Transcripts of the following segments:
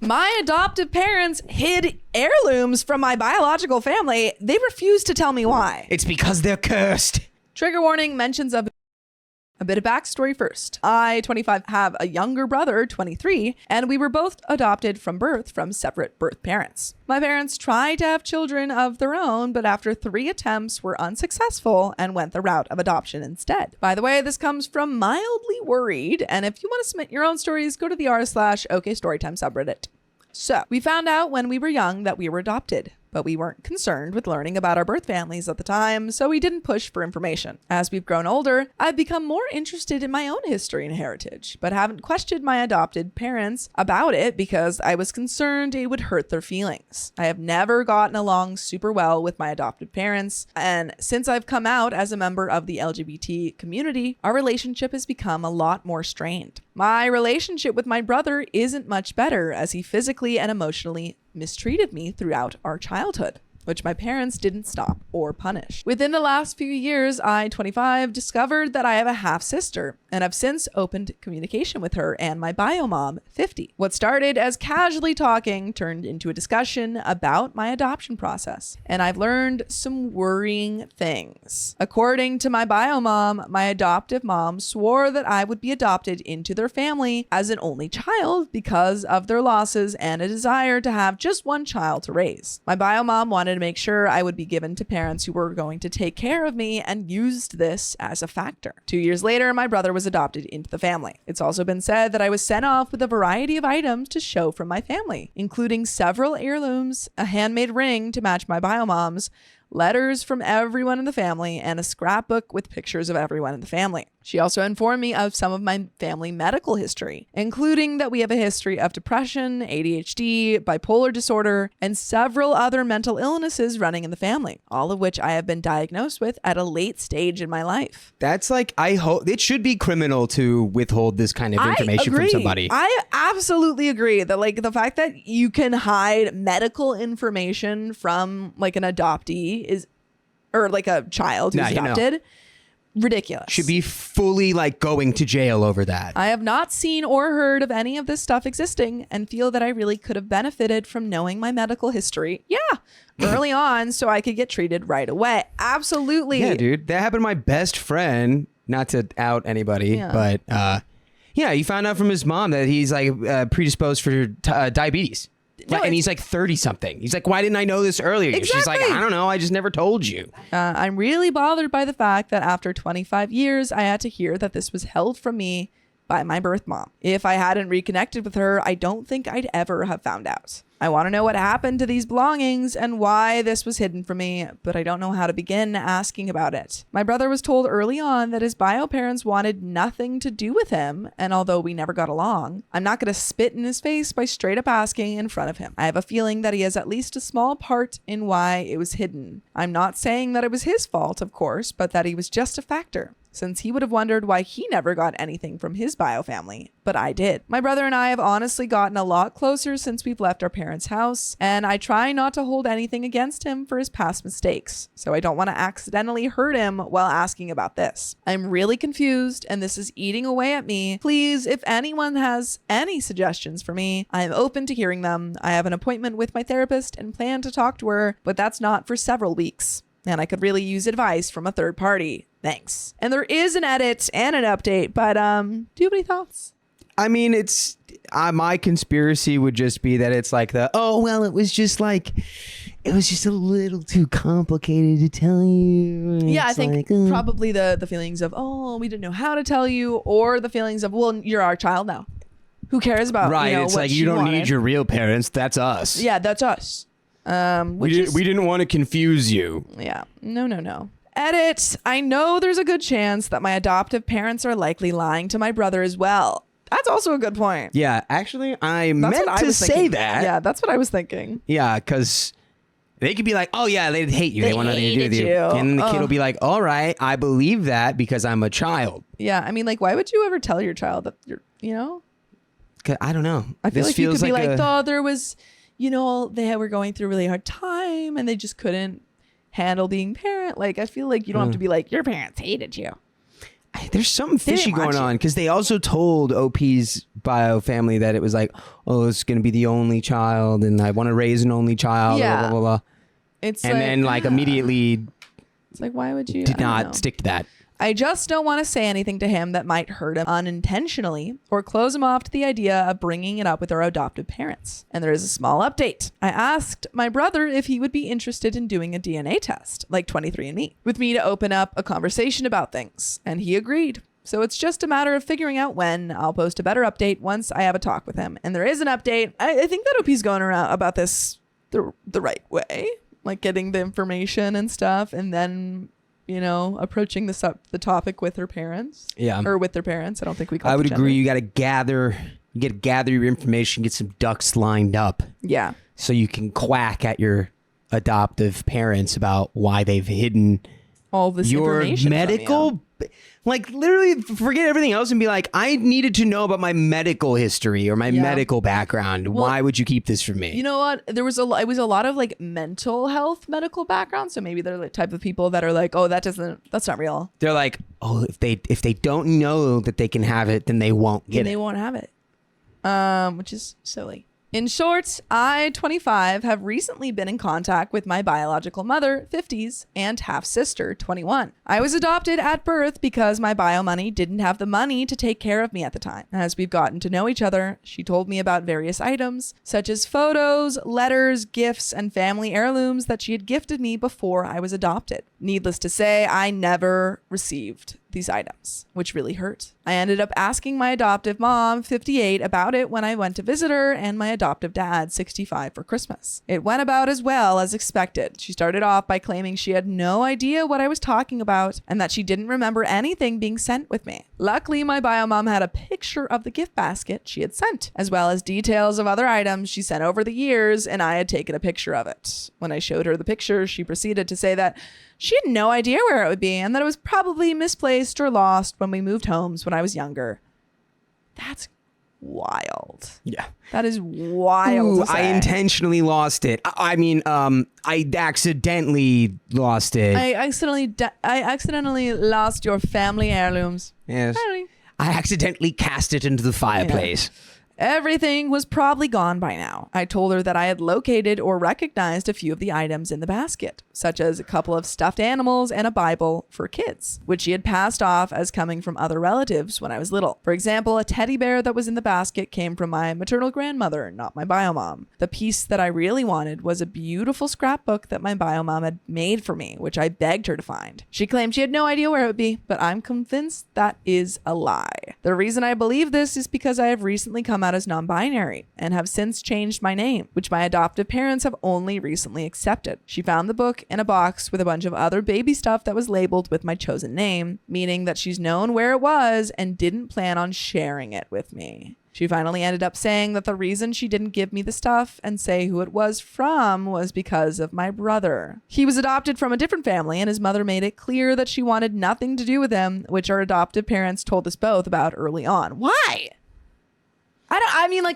My adoptive parents hid heirlooms from my biological family. They refused to tell me why. It's because they're cursed. Trigger warning, mentions of a bit of backstory first. I, 25, have a younger brother, 23, and we were both adopted from birth from separate birth parents. My parents tried to have children of their own, but after 3 attempts were unsuccessful and went the route of adoption instead. By the way, this comes from Mildly Worried, and if you want to submit your own stories, go to the r/OKStorytime subreddit. So, we found out when we were young that we were adopted, but we weren't concerned with learning about our birth families at the time, so we didn't push for information. As we've grown older, I've become more interested in my own history and heritage, but haven't questioned my adopted parents about it because I was concerned it would hurt their feelings. I have never gotten along super well with my adopted parents, and since I've come out as a member of the LGBT community, our relationship has become a lot more strained. My relationship with my brother isn't much better as he physically and emotionally mistreated me throughout our childhood, which my parents didn't stop or punish. Within the last few years, I, 25, discovered that I have a half sister and have since opened communication with her and my bio mom, 50. What started as casually talking turned into a discussion about my adoption process, and I've learned some worrying things. According to my bio mom, my adoptive mom swore that I would be adopted into their family as an only child because of their losses and a desire to have just one child to raise. My bio mom wanted to make sure I would be given to parents who were going to take care of me and used this as a factor. 2 years later, my brother was adopted into the family. It's also been said that I was sent off with a variety of items to show from my family, including several heirlooms, a handmade ring to match my bio mom's, letters from everyone in the family, and a scrapbook with pictures of everyone in the family. She also informed me of some of my family medical history, including that we have a history of depression, ADHD, bipolar disorder, and several other mental illnesses running in the family, all of which I have been diagnosed with at a late stage in my life. That's like, I hope it should be criminal to withhold this kind of information from somebody. I absolutely agree that like the fact that you can hide medical information from like an adoptee is, or like a child who's adopted, ridiculous. Should be fully like going to jail over that. I have not seen or heard of any of this stuff existing and feel that I really could have benefited from knowing my medical history. Yeah. Early on so I could get treated right away. Absolutely. Yeah, dude. That happened to my best friend. Not to out anybody, but yeah, he found out from his mom that he's like predisposed for diabetes. No, and he's like 30 something. He's like, why didn't I know this earlier? Exactly. She's like, I don't know. I just never told you. I'm really bothered by the fact that after 25 years, I had to hear that this was held from me by my birth mom. If I hadn't reconnected with her, I don't think I'd ever have found out. I want to know what happened to these belongings and why this was hidden from me, but I don't know how to begin asking about it. My brother was told early on that his bio parents wanted nothing to do with him, and although we never got along, I'm not going to spit in his face by straight up asking in front of him. I have a feeling that he has at least a small part in why it was hidden. I'm not saying that it was his fault, of course, but that he was just a factor, since he would have wondered why he never got anything from his bio family, but I did. My brother and I have honestly gotten a lot closer since we've left our parents' house, and I try not to hold anything against him for his past mistakes, so I don't want to accidentally hurt him while asking about this. I'm really confused, and this is eating away at me. Please, if anyone has any suggestions for me, I am open to hearing them. I have an appointment with my therapist and plan to talk to her, but that's not for several weeks. And I could really use advice from a third party. Thanks. And there is an edit and an update, but do you have any thoughts? I mean, it's my conspiracy would just be that it's like it was just a little too complicated to tell you. Yeah, I think probably the feelings of, we didn't know how to tell you, or the feelings of, well, you're our child now. Who cares about it's what like you don't wanted. need your real parents. That's us. Yeah, that's us. We didn't want to confuse you. Yeah. No. Edit. I know there's a good chance that my adoptive parents are likely lying to my brother as well. That's also a good point. Yeah, actually, I meant to say that. Yeah, that's what I was thinking. Yeah, because they could be like, oh, yeah, they hate you. They want nothing to do with you. And then the kid will be like, all right, I believe that because I'm a child. Yeah, I mean, like, why would you ever tell your child that you're, I don't know. I feel like you could be like, there was, they were going through a really hard time and they just couldn't handle being parent. Like, I feel like you don't have to be like, your parents hated you. There's something fishy going on because they also told OP's bio family that it was like, oh, it's going to be the only child and I want to raise an only child. Yeah. Blah, blah, blah. It's and then immediately it's like, why would you? did not stick to that. I just don't want to say anything to him that might hurt him unintentionally or close him off to the idea of bringing it up with our adoptive parents. And there is a small update. I asked my brother if he would be interested in doing a DNA test, like 23andMe, with me to open up a conversation about things. And he agreed. So it's just a matter of figuring out when. I'll post a better update once I have a talk with him. And there is an update. I think that OP's going around about this the right way, like getting the information and stuff, and then approaching the topic with her parents. Yeah. Or with their parents. I don't think we call it I would gender. agree. You got to gather your information, get some ducks lined up. Yeah. So you can quack at your adoptive parents about why they've hidden all this your information medical, from you. like literally forget everything else and be like, I needed to know about my medical history or my medical background. Well, why would you keep this from me? You know what? It was a lot of like mental health medical background. So maybe they're the type of people that are like, oh, that's not real. They're like, oh, if they don't know that they can have it, then they won't get it. They won't have it. Which is silly. In short, I, 25, have recently been in contact with my biological mother, 50s, and half-sister, 21. I was adopted at birth because my bio money didn't have the money to take care of me at the time. As we've gotten to know each other, she told me about various items, such as photos, letters, gifts, and family heirlooms that she had gifted me before I was adopted. Needless to say, I never received these items, which really hurt. I ended up asking my adoptive mom, 58, about it when I went to visit her, and my adoptive dad, 65, for Christmas. It went about as well as expected. She started off by claiming she had no idea what I was talking about and that she didn't remember anything being sent with me. Luckily, my bio mom had a picture of the gift basket she had sent, as well as details of other items she sent over the years, and I had taken a picture of it. When I showed her the picture, she proceeded to say that she had no idea where it would be and that it was probably misplaced or lost when we moved homes when I was younger. That's wild. Yeah. That is wild. Ooh, I intentionally lost it. I accidentally lost it. I accidentally lost your family heirlooms. Yes. I accidentally cast it into the fireplace. Yeah. Everything was probably gone by now. I told her that I had located or recognized a few of the items in the basket, such as a couple of stuffed animals and a Bible for kids, which she had passed off as coming from other relatives when I was little. For example, a teddy bear that was in the basket came from my maternal grandmother, not my bio mom. The piece that I really wanted was a beautiful scrapbook that my bio mom had made for me, which I begged her to find. She claimed she had no idea where it would be, but I'm convinced that is a lie. The reason I believe this is because I have recently come out as non-binary and have since changed my name, which my adoptive parents have only recently accepted. She found the book in a box with a bunch of other baby stuff that was labeled with my chosen name, meaning that she's known where it was and didn't plan on sharing it with me. She finally ended up saying that the reason she didn't give me the stuff and say who it was from was because of my brother. He was adopted from a different family, and his mother made it clear that she wanted nothing to do with him, which our adoptive parents told us both about early on. Why?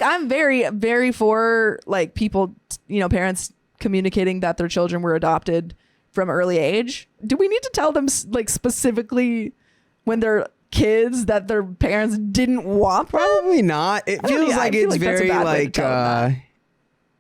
I'm very, very for like people, parents communicating that their children were adopted from early age. Do we need to tell them like specifically when they're kids that their parents didn't want them? Probably not. It feels like it's very like,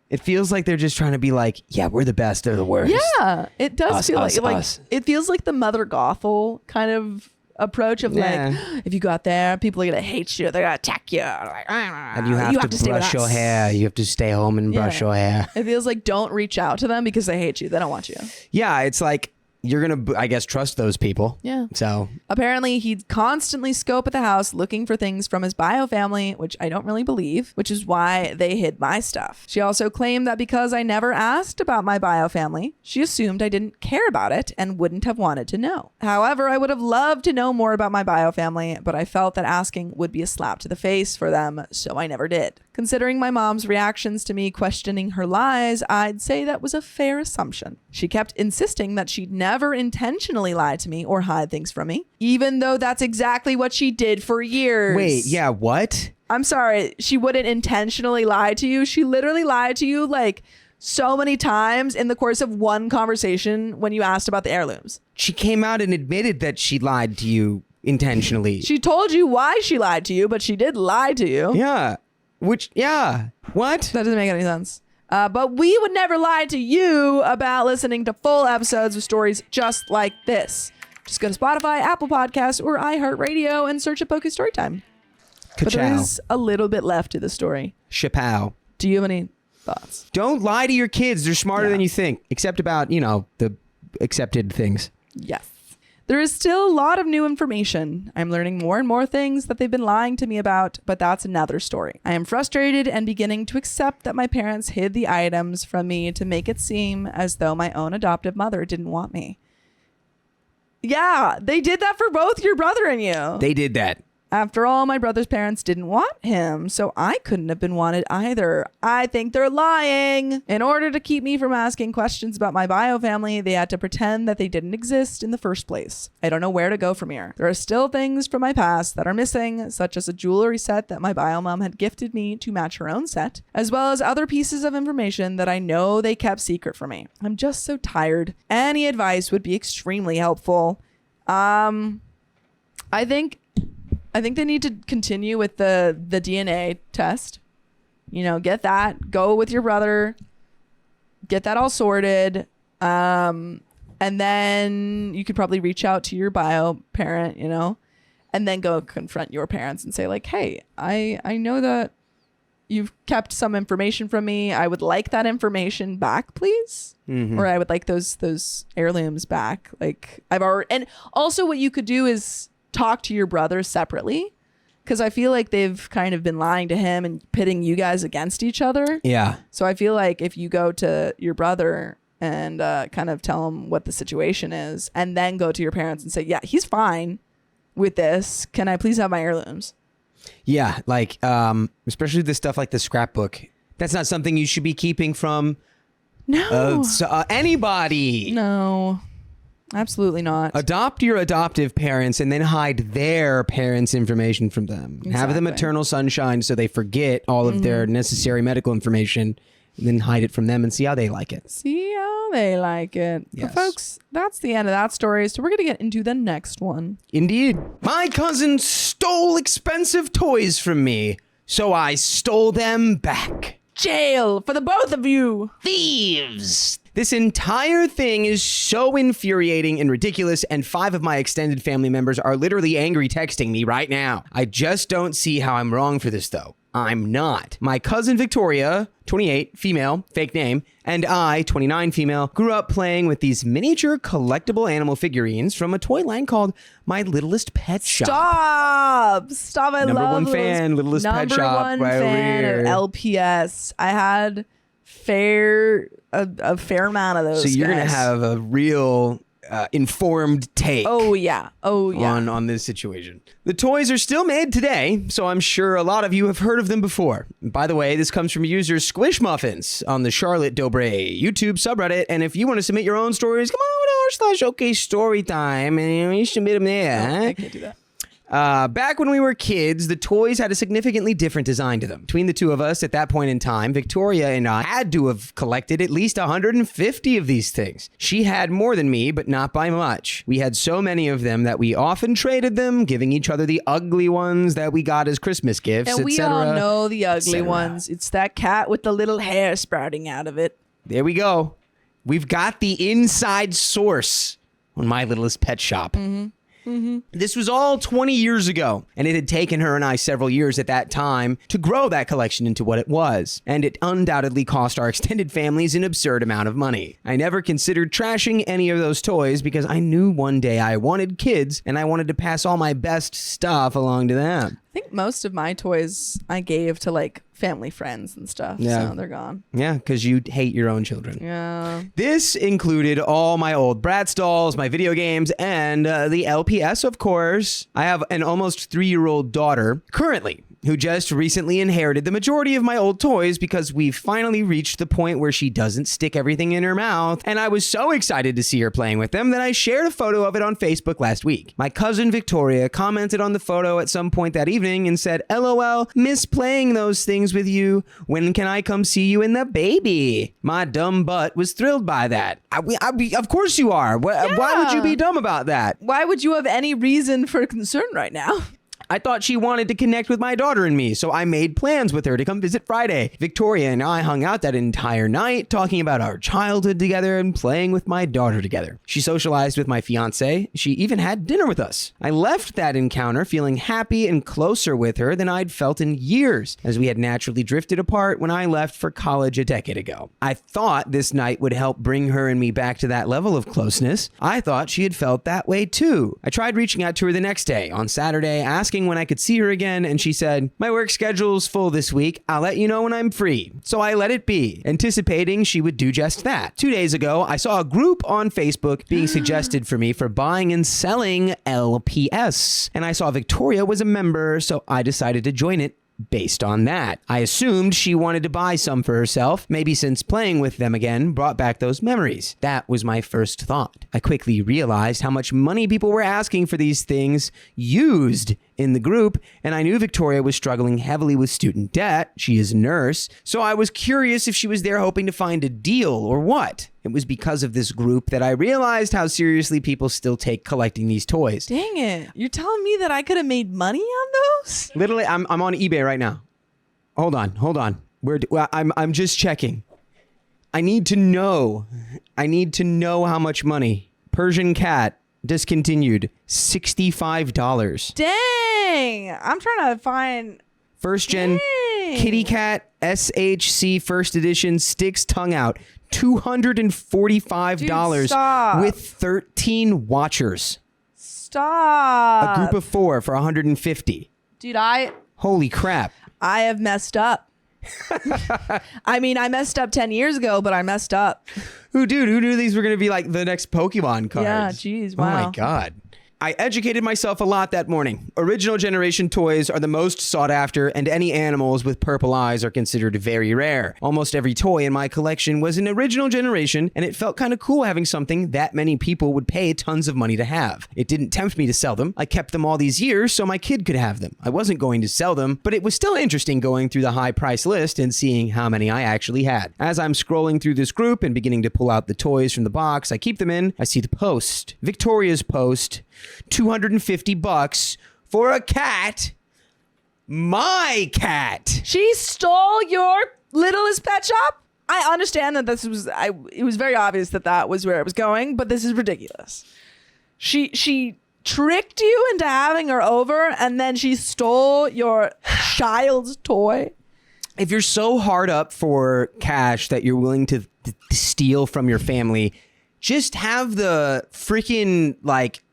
it feels like they're just trying to be like, yeah, we're the best or the worst. Yeah, it does feel like us. It feels like the Mother Gothel kind of approach of like, if you go out there, people are gonna hate you, they're gonna attack you, and you have to brush your hair, you have to stay home and brush your hair. It feels like don't reach out to them because they hate you, they don't want you. Yeah, it's like you're gonna, I guess, trust those people. Yeah. So apparently he'd constantly scope at the house looking for things from his bio family, which I don't really believe, which is why they hid my stuff. She also claimed that because I never asked about my bio family, she assumed I didn't care about it and wouldn't have wanted to know. However, I would have loved to know more about my bio family, but I felt that asking would be a slap to the face for them, so I never did. Considering my mom's reactions to me questioning her lies, I'd say that was a fair assumption. She kept insisting that she'd never intentionally lie to me or hide things from me, even though that's exactly what she did for years. Wait, yeah, what? I'm sorry, she wouldn't intentionally lie to you. She literally lied to you like so many times in the course of one conversation when you asked about the heirlooms. She came out and admitted that she lied to you intentionally. She told you why she lied to you, but she did lie to you. Yeah. What? That doesn't make any sense. But we would never lie to you about listening to full episodes of stories just like this. Just go to Spotify, Apple Podcasts, or iHeartRadio and search Epoku Storytime. But there is a little bit left to the story. Chapow. Do you have any thoughts? Don't lie to your kids. They're smarter than you think, except about, the accepted things. Yes. There is still a lot of new information. I'm learning more and more things that they've been lying to me about, but that's another story. I am frustrated and beginning to accept that my parents hid the items from me to make it seem as though my own adoptive mother didn't want me. Yeah, they did that for both your brother and you. They did that. After all, my brother's parents didn't want him, so I couldn't have been wanted either. I think they're lying. In order to keep me from asking questions about my bio family, they had to pretend that they didn't exist in the first place. I don't know where to go from here. There are still things from my past that are missing, such as a jewelry set that my bio mom had gifted me to match her own set, as well as other pieces of information that I know they kept secret from me. I'm just so tired. Any advice would be extremely helpful. I think they need to continue with the DNA test. Get that. Go with your brother. Get that all sorted. And then you could probably reach out to your bio parent, and then go confront your parents and say like, hey, I know that you've kept some information from me. I would like that information back, please. Mm-hmm. Or I would like those heirlooms back. Like and also what you could do is talk to your brother separately, because I feel like they've kind of been lying to him and pitting you guys against each other. Yeah. So I feel like if you go to your brother and kind of tell him what the situation is, and then go to your parents and say, yeah, he's fine with this. Can I please have my heirlooms? Yeah. Like, especially the stuff like the scrapbook. That's not something you should be keeping from anybody. No. Absolutely not. Adopt your adoptive parents and then hide their parents' information from them. Exactly. Have them eternal sunshine so they forget all of their necessary medical information, and then hide it from them and see how they like it. Yes. But folks, that's the end of that story. So we're going to get into the next one. Indeed. My cousin stole expensive toys from me, so I stole them back. Jail for the both of you. Thieves. This entire thing is so infuriating and ridiculous, and 5 of my extended family members are literally angry texting me right now. I just don't see how I'm wrong for this, though. I'm not. My cousin Victoria, 28, female, fake name, and I, 29, female, grew up playing with these miniature collectible animal figurines from a toy line called My Littlest Pet Shop. Stop! I Number love one fan, Littlest Pet Shop. Number one fan of LPS. I had a fair amount of those. So you're gonna have a real informed take. Oh yeah. On this situation. The toys are still made today, so I'm sure a lot of you have heard of them before. By the way, this comes from user Squish Muffins on the Charlotte YouTube subreddit, and if you want to submit your own stories, come on over to /OK Storytime and you submit them there. I can't do that. Back when we were kids, the toys had a significantly different design to them. Between the two of us at that point in time, Victoria and I had to have collected at least 150 of these things. She had more than me, but not by much. We had so many of them that we often traded them, giving each other the ugly ones that we got as Christmas gifts, and we all know the ugly ones. It's that cat with the little hair sprouting out of it. There we go. We've got the inside source on My Littlest Pet Shop. Mm-hmm. Mm-hmm. This was all 20 years ago, and it had taken her and I several years at that time to grow that collection into what it was, and it undoubtedly cost our extended families an absurd amount of money. I never considered trashing any of those toys because I knew one day I wanted kids, and I wanted to pass all my best stuff along to them. I think most of my toys I gave to like family friends and stuff. Yeah. So they're gone. Yeah, because you hate your own children. Yeah. This included all my old Bratz dolls, my video games, and the LPS, of course. I have an almost 3-year-old daughter currently. who just recently inherited the majority of my old toys because we've finally reached the point where she doesn't stick everything in her mouth, and I was so excited to see her playing with them that I shared a photo of it on Facebook last week. My cousin Victoria commented on the photo at some point that evening and said, "LOL, miss playing those things with you. When can I come see you in the baby?" My dumb butt was thrilled by that. Of course you are. Why would you be dumb about that? Why would you have any reason for concern right now? I thought she wanted to connect with my daughter and me, so I made plans with her to come visit Friday. Victoria and I hung out that entire night, talking about our childhood together and playing with my daughter together. She socialized with my fiance. She even had dinner with us. I left that encounter feeling happy and closer with her than I'd felt in years, as we had naturally drifted apart when I left for college a decade ago. I thought this night would help bring her and me back to that level of closeness. I thought she had felt that way too. I tried reaching out to her the next day, on Saturday, asking when I could see her again, and she said, "My work schedule's full this week. I'll let you know when I'm free." So I let it be, anticipating she would do just that. 2 days ago, I saw a group on Facebook being suggested for me for buying and selling LPS, and I saw Victoria was a member, so I decided to join it. Based on that, I assumed she wanted to buy some for herself, maybe since playing with them again brought back those memories. That was my first thought. I quickly realized how much money people were asking for these things used in the group, and I knew Victoria was struggling heavily with student debt. She is a nurse, so I was curious if she was there hoping to find a deal or what. It was because of this group that I realized how seriously people still take collecting these toys. Dang it. You're telling me that I could have made money on those? Literally, I'm on eBay right now. Hold on. I'm just checking. I need to know how much money. Persian cat discontinued, $65. Dang. I'm trying to find First gen kitty cat SHC first edition sticks tongue out, $245. Dude, stop. With 13 watchers. Stop. A group of 4 for $150. Dude, Holy crap. I have messed up. I mean, I messed up 10 years ago, but I messed up. Who knew these were going to be like the next Pokemon cards? Yeah, geez, wow. Oh my God. I educated myself a lot that morning. Original generation toys are the most sought after, and any animals with purple eyes are considered very rare. Almost every toy in my collection was an original generation, and it felt kind of cool having something that many people would pay tons of money to have. It didn't tempt me to sell them. I kept them all these years so my kid could have them. I wasn't going to sell them, but it was still interesting going through the high price list and seeing how many I actually had. As I'm scrolling through this group and beginning to pull out the toys from the box I keep them in, I see the post. Victoria's post. $250 for a cat. My cat. She stole your littlest pet shop? I understand that it was very obvious that was where it was going, but this is ridiculous. She tricked you into having her over, and then she stole your child's toy. If you're so hard up for cash that you're willing to steal from your family, just have the freaking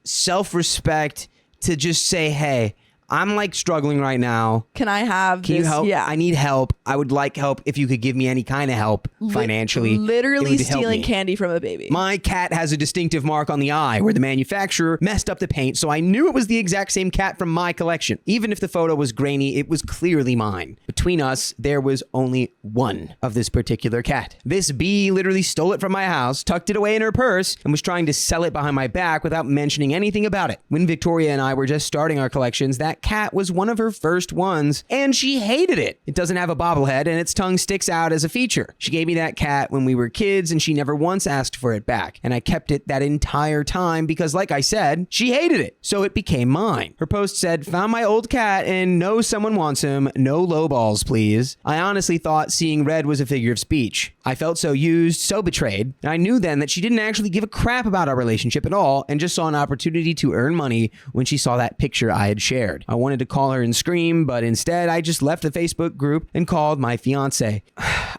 self-respect to just say, "Hey, I'm struggling right now. Can I have Can this? you help? Yeah. I need help. I would like help if you could give me any kind of help financially." Literally it would help stealing me. candy from a baby. My cat has a distinctive mark on the eye where the manufacturer messed up the paint, so I knew it was the exact same cat from my collection. Even if the photo was grainy, it was clearly mine. Between us, there was only one of this particular cat. This bee literally stole it from my house, tucked it away in her purse, and was trying to sell it behind my back without mentioning anything about it. When Victoria and I were just starting our collections, that cat was one of her first ones, and she hated it. It doesn't have a bobblehead, and its tongue sticks out as a feature. She gave me that cat when we were kids, and she never once asked for it back, and I kept it that entire time because, like I said, she hated it, so it became mine. Her post said, "Found my old cat and know someone wants him. No lowballs, please." I honestly thought seeing red was a figure of speech. I felt so used, so betrayed. I knew then that she didn't actually give a crap about our relationship at all and just saw an opportunity to earn money when she saw that picture I had shared. I wanted to call her and scream, but instead I just left the Facebook group and called my fiance.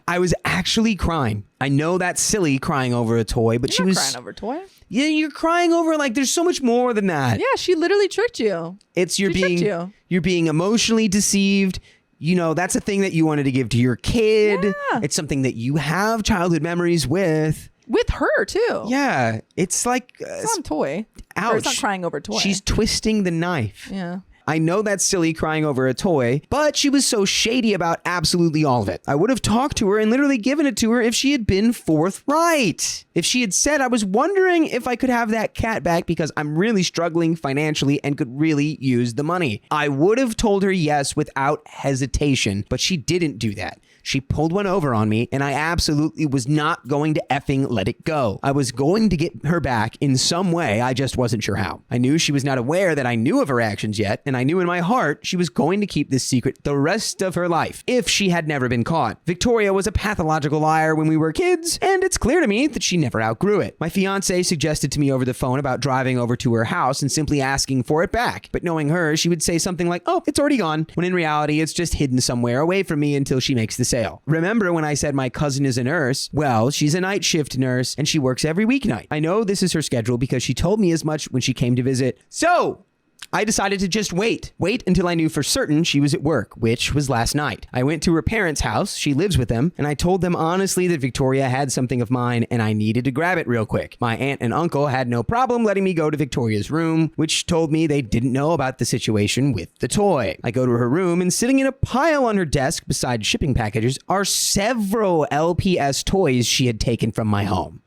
I was actually crying. I know that's silly crying over a toy, but You're not crying over a toy. Yeah, you're crying over there's so much more than that. Yeah, she literally tricked you. You're being emotionally deceived. That's a thing that you wanted to give to your kid. Yeah. It's something that you have childhood memories with. With her, too. Yeah. It's like... It's not a toy. Ouch. Or it's not crying over a toy. She's twisting the knife. Yeah. I know that's silly crying over a toy, but she was so shady about absolutely all of it. I would have talked to her and literally given it to her if she had been forthright. If she had said, I was wondering if I could have that cat back because I'm really struggling financially and could really use the money, I would have told her yes without hesitation, but she didn't do that. She pulled one over on me, and I absolutely was not going to effing let it go. I was going to get her back in some way, I just wasn't sure how. I knew she was not aware that I knew of her actions yet, and I knew in my heart she was going to keep this secret the rest of her life, if she had never been caught. Victoria was a pathological liar when we were kids, and it's clear to me that she never outgrew it. My fiance suggested to me over the phone about driving over to her house and simply asking for it back, but knowing her, she would say something like, oh, it's already gone, when in reality, it's just hidden somewhere away from me until she makes the sale. Remember when I said my cousin is a nurse? Well, she's a night shift nurse and she works every weeknight. I know this is her schedule because she told me as much when she came to visit. So I decided to just wait until I knew for certain she was at work, which was last night. I went to her parents' house, she lives with them, and I told them honestly that Victoria had something of mine and I needed to grab it real quick. My aunt and uncle had no problem letting me go to Victoria's room, which told me they didn't know about the situation with the toy. I go to her room and sitting in a pile on her desk beside shipping packages are several LPS toys she had taken from my home.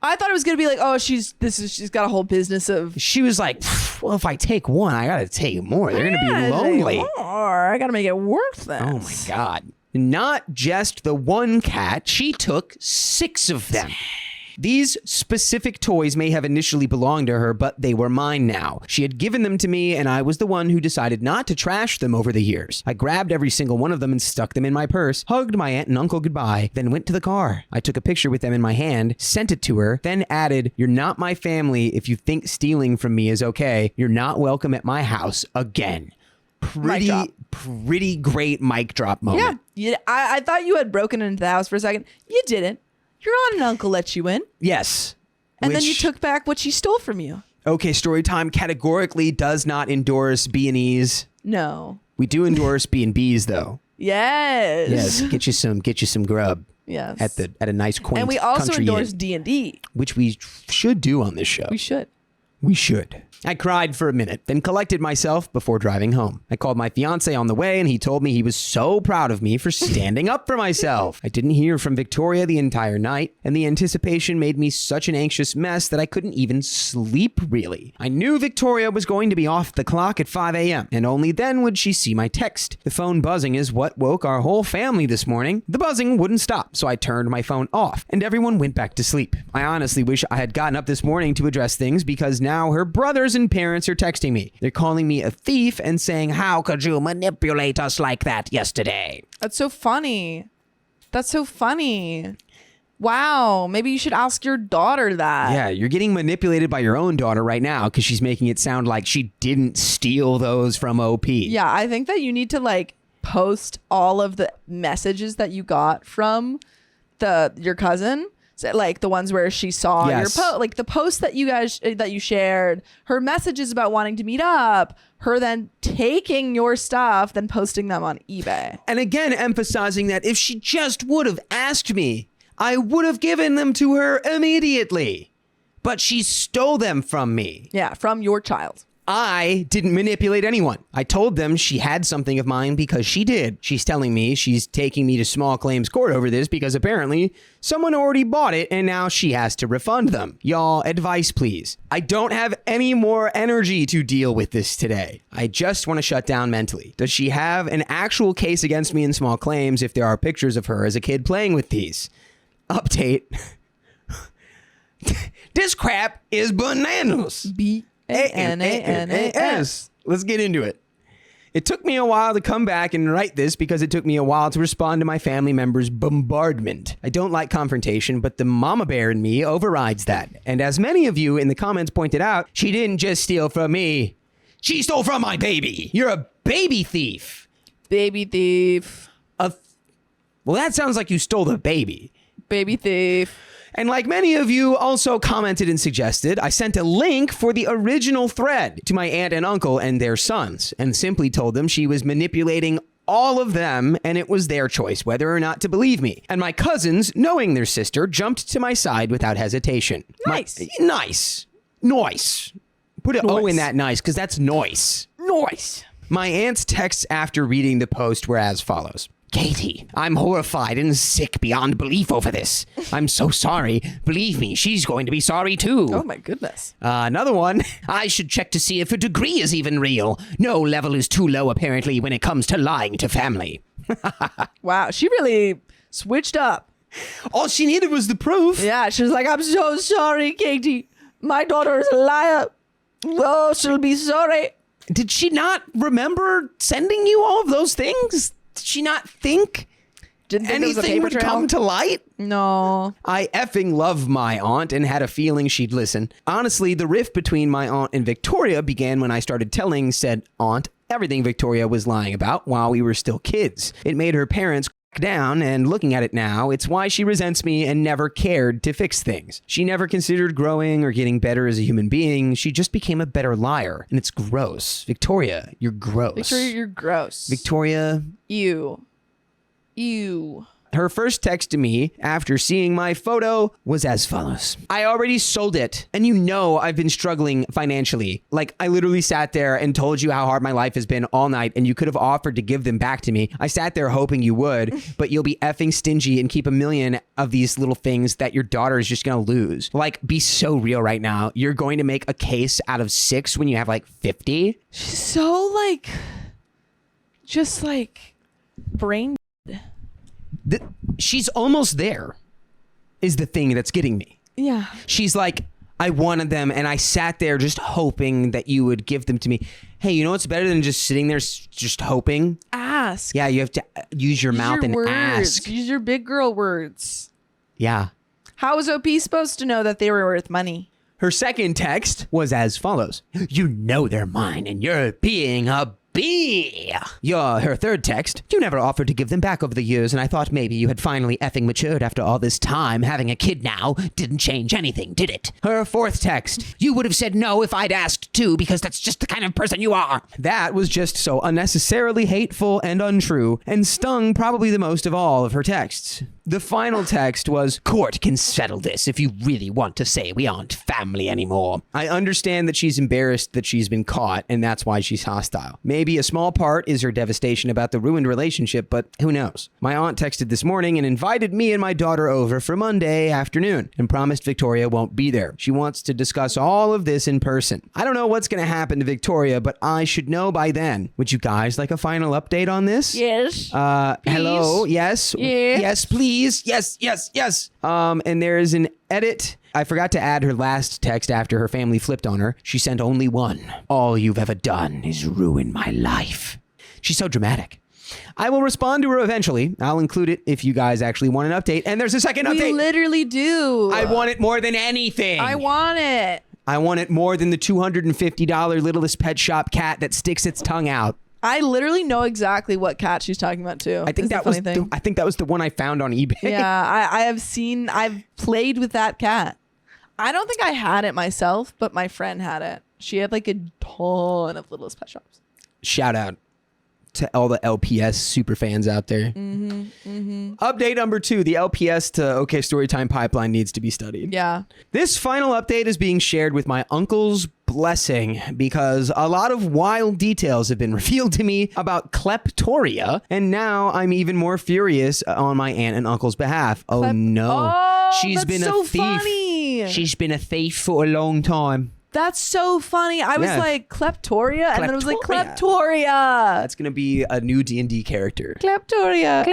I thought it was gonna be like, oh, she's got a whole business of. She was like, well, if I take one, I gotta take more. They're gonna be lonely. I gotta make it worth it. Oh my God. Not just the one cat, she took 6 of them. These specific toys may have initially belonged to her, but they were mine now. She had given them to me, and I was the one who decided not to trash them over the years. I grabbed every single one of them and stuck them in my purse, hugged my aunt and uncle goodbye, then went to the car. I took a picture with them in my hand, sent it to her, then added, "You're not my family. If you think stealing from me is okay, you're not welcome at my house again." Pretty great mic drop moment. Yeah. I thought you had broken into the house for a second. You didn't. Your aunt and uncle let you in. Yes. And then you took back what she stole from you. Okay, Storytime categorically does not endorse B&Es. No. We do endorse B&Bs though. Yes. Yes. Get you some grub. Yes. At a nice quaint and we also country endorse inn, D&D. which we should do on this show. We should. We should. I cried for a minute, then collected myself before driving home. I called my fiance on the way and he told me he was so proud of me for standing up for myself. I didn't hear from Victoria the entire night, and the anticipation made me such an anxious mess that I couldn't even sleep really. I knew Victoria was going to be off the clock at 5 a.m. and only then would she see my text. The phone buzzing is what woke our whole family this morning. The buzzing wouldn't stop, so I turned my phone off and everyone went back to sleep. I honestly wish I had gotten up this morning to address things because now her brothers and parents are texting me. They're calling me a thief and saying, how could you manipulate us like that yesterday? That's so funny. That's so funny. Wow. Maybe you should ask your daughter that. Yeah, you're getting manipulated by your own daughter right now because she's making it sound like she didn't steal those from OP. Yeah, I think that you need to like post all of the messages that you got from your cousin. So, like the ones where she saw your post, like the post that you shared, her messages about wanting to meet up, her then taking your stuff, then posting them on eBay. And again, emphasizing that if she just would have asked me, I would have given them to her immediately. But she stole them from me. Yeah, from your child. I didn't manipulate anyone. I told them she had something of mine because she did. She's telling me she's taking me to small claims court over this because apparently someone already bought it and now she has to refund them. Y'all, advice please. I don't have any more energy to deal with this today. I just want to shut down mentally. Does she have an actual case against me in small claims if there are pictures of her as a kid playing with these? Update. This crap is bananas. bananas. Let's get into it. It took me a while to come back and write this because it took me a while to respond to my family members' bombardment. I don't like confrontation, but the mama bear in me overrides that. And as many of you in the comments pointed out, she didn't just steal from me. She stole from my baby. You're a baby thief. Baby thief. Well, that sounds like you stole the baby. Baby thief. And like many of you also commented and suggested, I sent a link for the original thread to my aunt and uncle and their sons and simply told them she was manipulating all of them and it was their choice whether or not to believe me. And my cousins, knowing their sister, jumped to my side without hesitation. Nice. Nice. Put an O in Noise. that nice, because that's noise. Noise. My aunt's texts after reading the post were as follows. Katie, I'm horrified and sick beyond belief over this. I'm so sorry. Believe me, she's going to be sorry too. Oh my goodness. Another one. I should check to see if a degree is even real. No level is too low, apparently, when it comes to lying to family. Wow. She really switched up. All she needed was the proof. Yeah. She was like, I'm so sorry, Katie. My daughter is a liar. Oh, she'll be sorry. Did she not remember sending you all of those things? Did she not think Didn't think there was a anything paper would trail? come to light? No. I effing love my aunt and had a feeling she'd listen. Honestly, the rift between my aunt and Victoria began when I started telling said aunt everything Victoria was lying about while we were still kids. It made her parents crack down, and looking at it now, it's why she resents me and never cared to fix things. She never considered growing or getting better as a human being. She just became a better liar, and it's gross. Victoria, you're gross. Victoria, you're gross. Victoria, Ew. her first text to me after seeing my photo was as follows. I already sold it, and you know I've been struggling financially. Like, I literally sat there and told you how hard my life has been all night, and you could have offered to give them back to me. I sat there hoping you would, but you'll be effing stingy and keep a million of these little things that your daughter is just gonna lose. Like, be so real right now. You're going to make a case out of 6 when you have like 50? She's so like, just like brain. She's almost there, is the thing that's getting me. Yeah. She's like, I wanted them, and I sat there just hoping that you would give them to me. Hey, you know what's better than just sitting there just hoping? Ask. Yeah, you have to use your mouth and words. ask. Use your big girl words. Yeah. How was OP supposed to know that they were worth money? Her second text was as follows. You know they're mine, and you're being a bee. Her third text. You never offered to give them back over the years, and I thought maybe you had finally effing matured after all this time. Having a kid now didn't change anything, did it? Her fourth text. You would have said no if I'd asked too, because that's just the kind of person you are. That was just so unnecessarily hateful and untrue, and stung probably the most of all of her texts. The final text was, court can settle this if you really want to say we aren't family anymore. I understand that she's embarrassed that she's been caught, and that's why she's hostile. Maybe a small part is her devastation about the ruined relationship, but who knows? My aunt texted this morning and invited me and my daughter over for Monday afternoon and promised Victoria won't be there. She wants to discuss all of this in person. I don't know what's going to happen to Victoria, but I should know by then. Would you guys like a final update on this? Yes. Hello? Yes? Yes. Yes, please. Yes. And there is an edit. I forgot to add her last text after her family flipped on her. She sent only one. All you've ever done is ruin my life. She's so dramatic. I will respond to her eventually. I'll include it if you guys actually want an update. And there's a second update. We literally do. I want it more than anything. I want it. I want it more than the $250 Littlest Pet Shop cat that sticks its tongue out. I literally know exactly what cat she's talking about too. I think that was the one I found on eBay. Yeah, I've played with that cat. I don't think I had it myself, but my friend had it. She had like a ton of Littlest Pet Shops. Shout out to all the LPS super fans out there. Update number 2, the LPS to OK Storytime pipeline needs to be studied. Yeah. This final update is being shared with my uncle's blessing because a lot of wild details have been revealed to me about kleptoria, and now I'm even more furious on my aunt and uncle's behalf. Oh no. She's that's been so a thief. Funny. She's been a thief for a long time. That's so funny. I was like kleptoria, and then it was like kleptoria. That's gonna be a new D&D character. Kleptoria.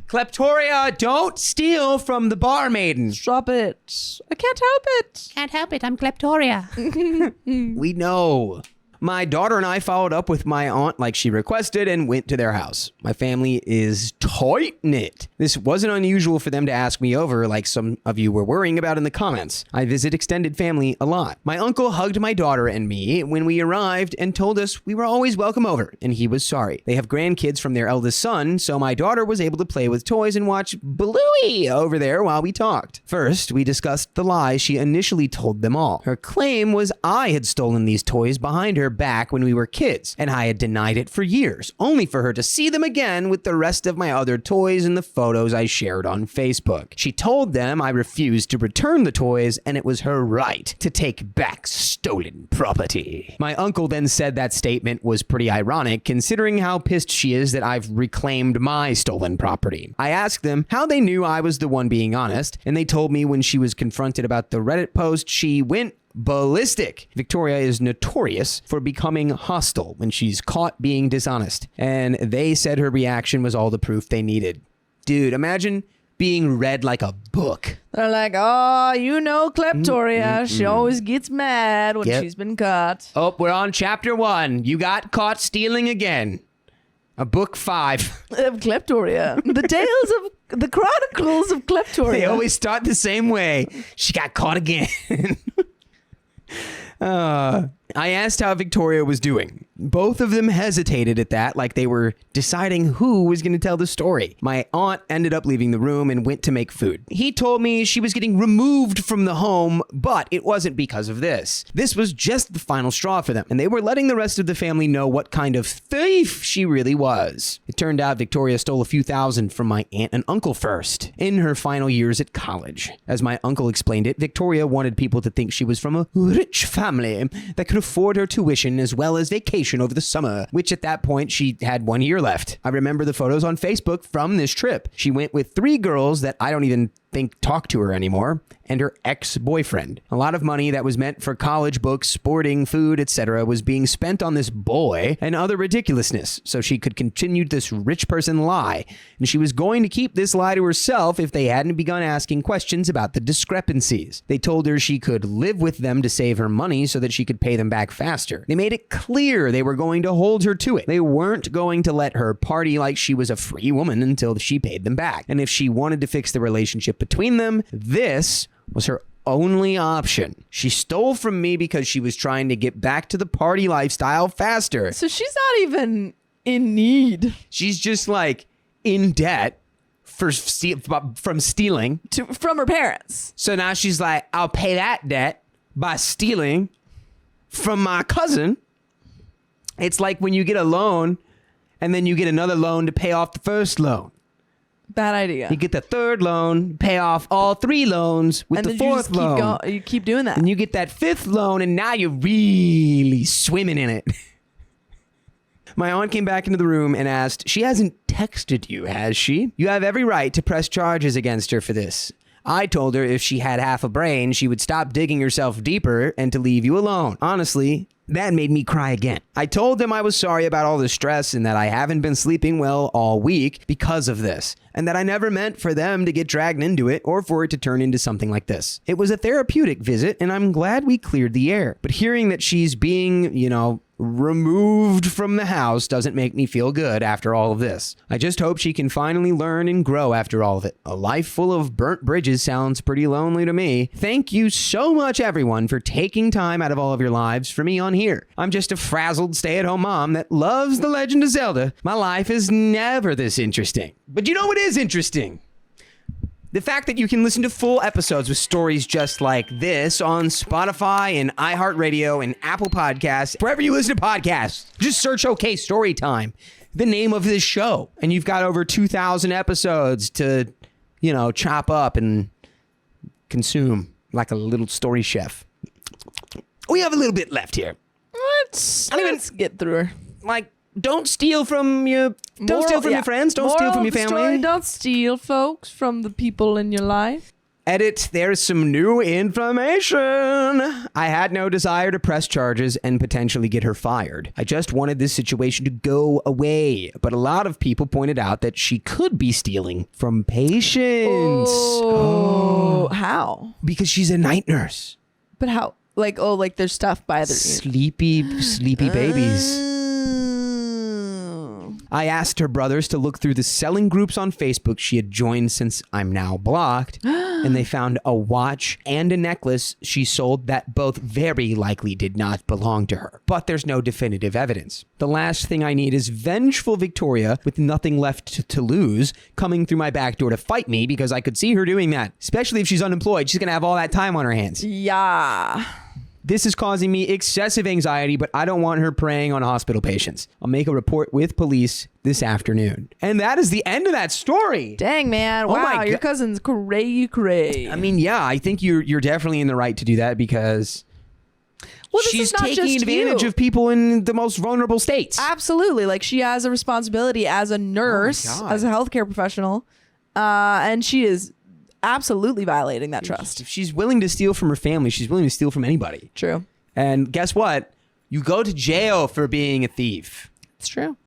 Kleptoria, don't steal from the barmaiden. Stop it. I can't help it. Can't help it. I'm kleptoria. We know. My daughter and I followed up with my aunt like she requested and went to their house. My family is tight-knit. This wasn't unusual for them to ask me over like some of you were worrying about in the comments. I visit extended family a lot. My uncle hugged my daughter and me when we arrived and told us we were always welcome over, and he was sorry. They have grandkids from their eldest son, so my daughter was able to play with toys and watch Bluey over there while we talked. First, we discussed the lie she initially told them all. Her claim was I had stolen these toys behind her her back when we were kids, and I had denied it for years, only for her to see them again with the rest of my other toys in the photos I shared on Facebook. She told them I refused to return the toys, and it was her right to take back stolen property. My uncle then said that statement was pretty ironic, considering how pissed she is that I've reclaimed my stolen property. I asked them how they knew I was the one being honest, and they told me when she was confronted about the Reddit post, she went ballistic. Victoria is notorious for becoming hostile when she's caught being dishonest, and they said her reaction was all the proof they needed. Dude, imagine being read like a book. They're like, oh, you know Kleptoria. She always gets mad when she's been caught. Oh, we're on chapter 1. You got caught stealing again. A book 5. Of Kleptoria. The Chronicles of Kleptoria. They always start the same way. She got caught again. I asked how Victoria was doing. Both of them hesitated at that, like they were deciding who was going to tell the story. My aunt ended up leaving the room and went to make food. He told me she was getting removed from the home, but it wasn't because of this. This was just the final straw for them, and they were letting the rest of the family know what kind of thief she really was. It turned out Victoria stole a few thousand from my aunt and uncle first, in her final years at college. As my uncle explained it, Victoria wanted people to think she was from a rich family that could afford her tuition as well as vacation over the summer, which at that point she had 1 year left. I remember the photos on Facebook from this trip. She went with 3 girls that I don't even think talk to her anymore, and her ex-boyfriend. A lot of money that was meant for college books, sporting, food, etc. was being spent on this boy and other ridiculousness, so she could continue this rich person lie, and she was going to keep this lie to herself if they hadn't begun asking questions about the discrepancies. They told her she could live with them to save her money so that she could pay them back faster. They made it clear they were going to hold her to it. They weren't going to let her party like she was a free woman until she paid them back, and if she wanted to fix the relationship between them, this was her only option. She stole from me because she was trying to get back to the party lifestyle faster. So she's not even in need. She's just like in debt from stealing. From her parents. So now she's like, I'll pay that debt by stealing from my cousin. It's like when you get a loan and then you get another loan to pay off the first loan. Bad idea. You get the third loan, pay off all 3 loans with the 4th loan. You keep doing that. And you get that 5th loan, and now you're really swimming in it. My aunt came back into the room and asked, she hasn't texted you, has she? You have every right to press charges against her for this. I told her if she had half a brain, she would stop digging herself deeper and to leave you alone. Honestly, that made me cry again. I told them I was sorry about all the stress and that I haven't been sleeping well all week because of this, and that I never meant for them to get dragged into it or for it to turn into something like this. It was a therapeutic visit, and I'm glad we cleared the air. But hearing that she's being, removed from the house doesn't make me feel good after all of this. I just hope she can finally learn and grow after all of it. A life full of burnt bridges sounds pretty lonely to me. Thank you so much, everyone, for taking time out of all of your lives for me on here. I'm just a frazzled stay-at-home mom that loves The Legend of Zelda. My life is never this interesting. But you know what is interesting? The fact that you can listen to full episodes with stories just like this on Spotify and iHeartRadio and Apple Podcasts, wherever you listen to podcasts. Just search OK Storytime, the name of this show. And you've got over 2,000 episodes to, chop up and consume like a little story chef. We have a little bit left here. Let's get through her. Don't steal from your friends. Don't steal from your family. Don't steal, folks, from the people in your life. Edit, there's some new information. I had no desire to press charges and potentially get her fired. I just wanted this situation to go away. But a lot of people pointed out that she could be stealing from patients. Oh, how? Because she's a night nurse. But how? Like there's stuff by the sleepy babies. I asked her brothers to look through the selling groups on Facebook she had joined since I'm now blocked, and they found a watch and a necklace she sold that both very likely did not belong to her. But there's no definitive evidence. The last thing I need is vengeful Victoria with nothing left to lose coming through my back door to fight me, because I could see her doing that. Especially if she's unemployed. She's going to have all that time on her hands. Yeah. This is causing me excessive anxiety, but I don't want her preying on hospital patients. I'll make a report with police this afternoon. And that is the end of that story. Dang, man. Oh Wow, my your God. cousin's cray. I mean, yeah, I think you're definitely in the right to do that because Well, this she's is not taking just advantage you. of people in the most vulnerable states. Absolutely. Like, she has a responsibility as a nurse, God. as a healthcare professional, and she is absolutely violating that trust. If she's willing to steal from her family, she's willing to steal from anybody. True. And guess what? You go to jail for being a thief. It's true.